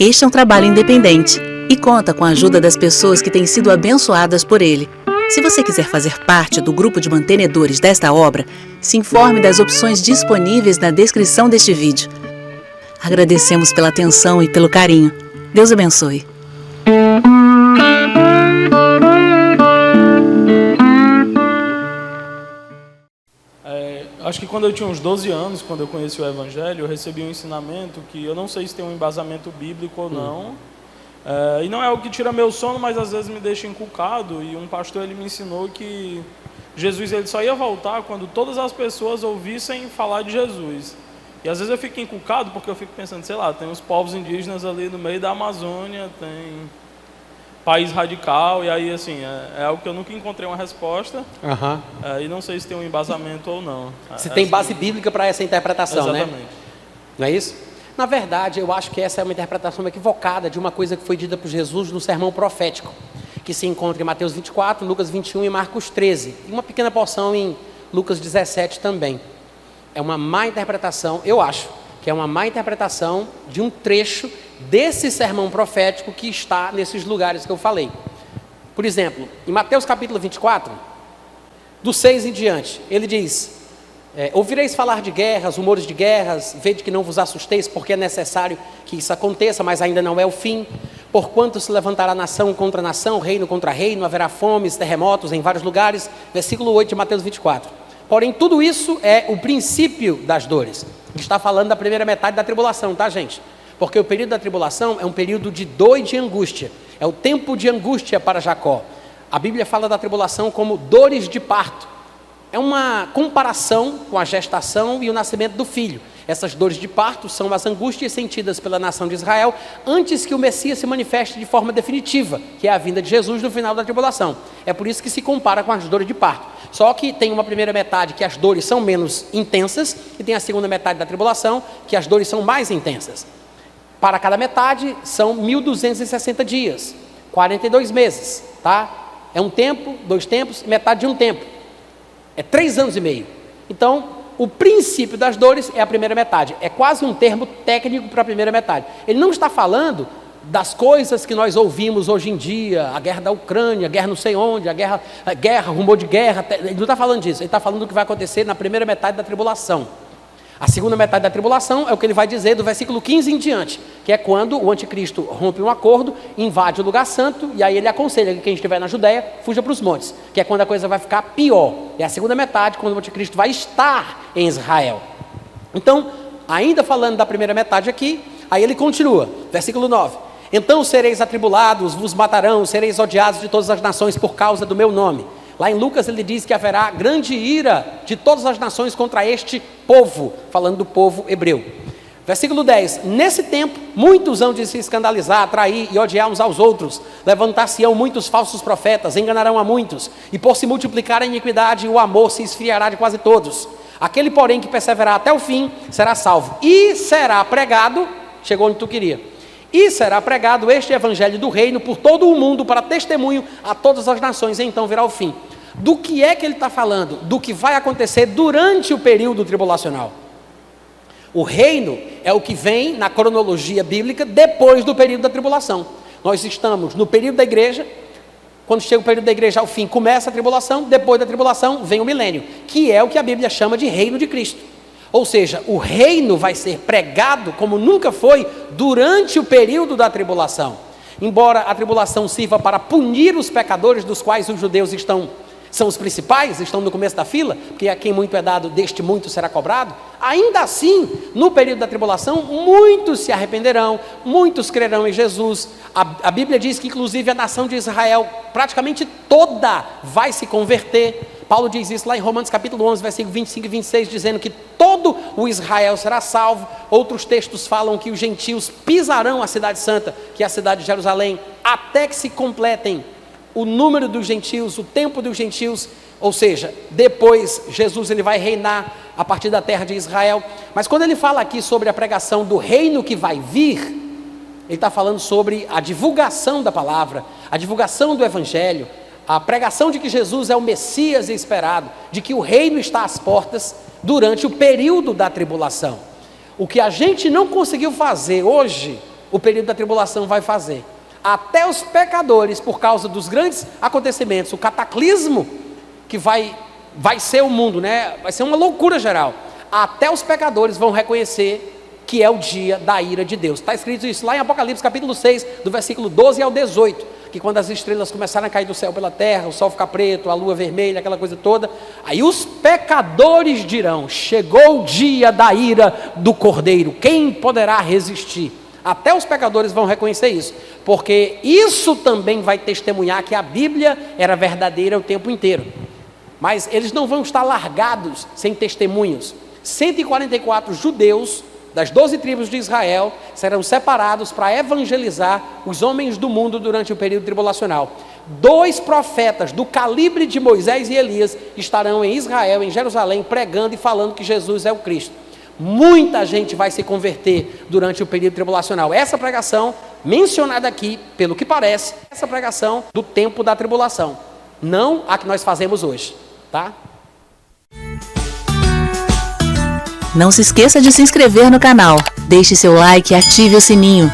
Este é um trabalho independente e conta com a ajuda das pessoas que têm sido abençoadas por ele. Se você quiser fazer parte do grupo de mantenedores desta obra, se informe das opções disponíveis na descrição deste vídeo. Agradecemos pela atenção e pelo carinho. Deus abençoe. Acho que quando eu tinha uns 12 anos, quando eu conheci o Evangelho, eu recebi um ensinamento que eu não sei se tem um embasamento bíblico ou não. E não é o que tira meu sono, mas às vezes me deixa inculcado. E um pastor ele me ensinou que Jesus ele só ia voltar quando todas as pessoas ouvissem falar de Jesus. E às vezes eu fico inculcado porque eu fico pensando, sei lá, tem os povos indígenas ali no meio da Amazônia, tem país radical, e aí assim, é algo que eu nunca encontrei uma resposta. E não sei se tem um embasamento ou não. Se tem base bíblica para essa interpretação, exatamente, né? Não é isso? Na verdade, eu acho que essa é uma interpretação equivocada de uma coisa que foi dita por Jesus no sermão profético, que se encontra em Mateus 24, Lucas 21 e Marcos 13, e uma pequena porção em Lucas 17 também. É uma má interpretação, eu acho, que é uma má interpretação de um trecho desse sermão profético que está nesses lugares que eu falei. Por exemplo, em Mateus capítulo 24, do 6 em diante, ele diz: ouvireis falar de guerras, rumores de guerras, vede que não vos assusteis, porque é necessário que isso aconteça, mas ainda não é o fim. Porquanto se levantará nação contra nação, reino contra reino, haverá fomes, terremotos em vários lugares. Versículo 8 de Mateus 24. Porém, tudo isso é o princípio das dores. Está falando da primeira metade da tribulação, tá, gente? Porque o período da tribulação é um período de dor e de angústia. É o tempo de angústia para Jacó. A Bíblia fala da tribulação como dores de parto. É uma comparação com a gestação e o nascimento do filho. Essas dores de parto são as angústias sentidas pela nação de Israel antes que o Messias se manifeste de forma definitiva, que é a vinda de Jesus no final da tribulação. É por isso que se compara com as dores de parto. Só que tem uma primeira metade que as dores são menos intensas e tem a segunda metade da tribulação que as dores são mais intensas. Para cada metade são 1.260 dias, 42 meses, tá? É um tempo, 2 tempos, metade de um tempo. É 3 anos e meio. Então, o princípio das dores é a primeira metade. É quase um termo técnico para a primeira metade. Ele não está falando das coisas que nós ouvimos hoje em dia, a guerra da Ucrânia, a guerra não sei onde, a guerra, rumor de guerra. Ele não está falando disso. Ele está falando do que vai acontecer na primeira metade da tribulação. A segunda metade da tribulação é o que ele vai dizer do versículo 15 em diante, que é quando o anticristo rompe um acordo, invade o lugar santo, e aí ele aconselha que quem estiver na Judéia fuja para os montes, que é quando a coisa vai ficar pior. É a segunda metade, quando o anticristo vai estar em Israel. Então, ainda falando da primeira metade aqui, aí ele continua, versículo 9. Então sereis atribulados, vos matarão, sereis odiados de todas as nações por causa do meu nome. Lá em Lucas ele diz que haverá grande ira de todas as nações contra este povo, falando do povo hebreu. Versículo 10, nesse tempo muitos hão de se escandalizar, trair e odiar uns aos outros, levantar-se-ão muitos falsos profetas, enganarão a muitos, e por se multiplicar a iniquidade o amor se esfriará de quase todos. Aquele porém que perseverar até o fim será salvo, e será pregado, chegou onde tu queria, e será pregado este evangelho do reino por todo o mundo para testemunho a todas as nações, e então virá o fim. Do que é que ele está falando? Do que vai acontecer durante o período tribulacional. O reino é o que vem na cronologia bíblica depois do período da tribulação. Nós estamos no período da igreja. Quando chega o período da igreja ao fim, começa a tribulação. Depois da tribulação vem o milênio, que é o que a Bíblia chama de reino de Cristo. Ou seja, o reino vai ser pregado como nunca foi durante o período da tribulação. Embora a tribulação sirva para punir os pecadores, dos quais os judeus são os principais, estão no começo da fila, porque a quem muito é dado, deste muito será cobrado. Ainda assim, no período da tribulação, muitos se arrependerão, muitos crerão em Jesus. A Bíblia diz que inclusive a nação de Israel, praticamente toda, vai se converter. Paulo diz isso lá em Romanos capítulo 11, versículo 25 e 26, dizendo que todo o Israel será salvo. Outros textos falam que os gentios pisarão a cidade santa, que é a cidade de Jerusalém, até que se completem o número dos gentios, o tempo dos gentios, ou seja, depois Jesus ele vai reinar a partir da terra de Israel. Mas quando ele fala aqui sobre a pregação do reino que vai vir, ele está falando sobre a divulgação da palavra, a divulgação do evangelho, a pregação de que Jesus é o Messias esperado, de que o reino está às portas durante o período da tribulação. O que a gente não conseguiu fazer hoje o período da tribulação vai fazer? Até os pecadores, por causa dos grandes acontecimentos, o cataclismo que vai ser o mundo, né? Vai ser uma loucura geral. Até os pecadores vão reconhecer que é o dia da ira de Deus. Está escrito isso lá em Apocalipse capítulo 6, do versículo 12 ao 18, que quando as estrelas começaram a cair do céu pela terra, o sol ficar preto, a lua vermelha, aquela coisa toda, aí os pecadores dirão: chegou o dia da ira do Cordeiro, quem poderá resistir? Até os pecadores vão reconhecer isso, porque isso também vai testemunhar que a Bíblia era verdadeira o tempo inteiro. Mas eles não vão estar largados sem testemunhos. 144 judeus das 12 tribos de Israel serão separados para evangelizar os homens do mundo durante o período tribulacional. 2 profetas do calibre de Moisés e Elias estarão em Israel, em Jerusalém, pregando e falando que Jesus é o Cristo. Muita gente vai se converter durante o período tribulacional. Essa pregação mencionada aqui, pelo que parece, essa pregação do tempo da tribulação, não a que nós fazemos hoje, tá? Não se esqueça de se inscrever no canal, deixe seu like e ative o sininho.